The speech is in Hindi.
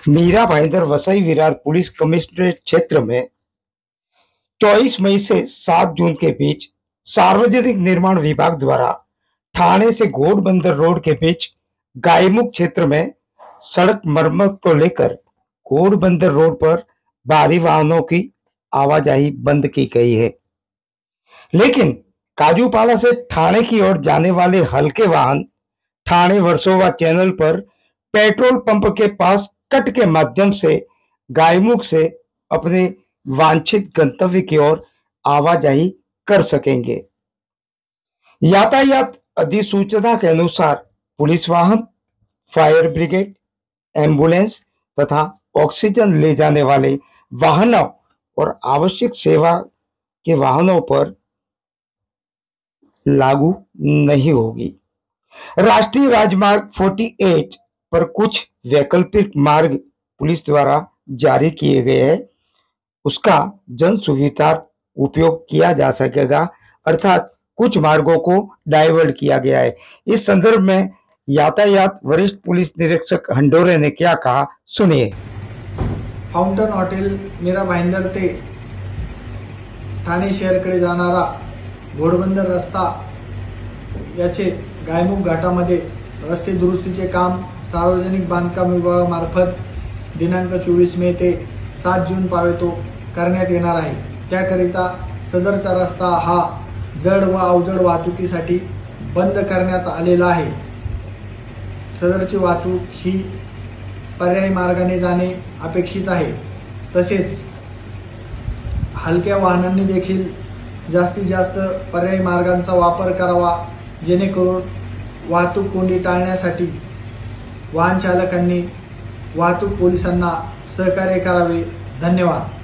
मीरा भाईंदर वसई विरार पुलिस कमिश्नरेट क्षेत्र में 24 मई से 7 जून के बीच सार्वजनिक निर्माण विभाग द्वारा ठाणे से घोड़बंदर रोड के बीच गायमुख क्षेत्र में सड़क मरम्मत को लेकर घोड़बंदर रोड पर भारी वाहनों की आवाजाही बंद की गई है, लेकिन काजूपाला से ठाणे की ओर जाने वाले हल्के वाहन ठाणे वर्सोवा चैनल पर पेट्रोल पंप के पास कट के माध्यम से गायमुख से अपने वांछित गंतव्य की ओर आवाजाही कर सकेंगे। यातायात अधिसूचना के अनुसार पुलिस वाहन, फायर ब्रिगेड, एम्बुलेंस तथा ऑक्सीजन ले जाने वाले वाहनों और आवश्यक सेवा के वाहनों पर लागू नहीं होगी। राष्ट्रीय राजमार्ग 48 पर कुछ वैकल्पिक मार्ग पुलिस द्वारा जारी किए गए हैं, उसका जन सुविधा उपयोग किया जा सकेगा, अर्थात कुछ मार्गों को डाइवर्ट किया गया है। इस संदर्भ में यातायात वरिष्ठ पुलिस निरीक्षक हंडोरे ने क्या कहा, सुनिए। फाउंटन हॉटेल मीरा भाईंदर ते ठाणे शहराकडे जाणारा घोडबंदर रस्ता याचे गायमुख घाटामध्ये रस्ते दुरुस्तीचे काम सार्वजनिक बांधकाम विभागामार्फत दिनांक 24 मे ते 7 जून पावेतो करण्यात येणार आहे। त्याकरिता सदरचा रस्ता हा जड व अवजड वाहतुकीसाठी बंद करण्यात आलेला आहे। सदरची वाहतूक ही पर्यायी मार्गाने जाणे अपेक्षित आहे। तसेच हलक्या वाहनांनी देखील जास्तीत जास्त पर्यायी मार्गांचा वापर करावा, जेणेकरून वाहतूक कोंडी टाळण्यासाठी वाहन चालकांनी वाहतूक पोलिसांना सहकार्य करावे। धन्यवाद।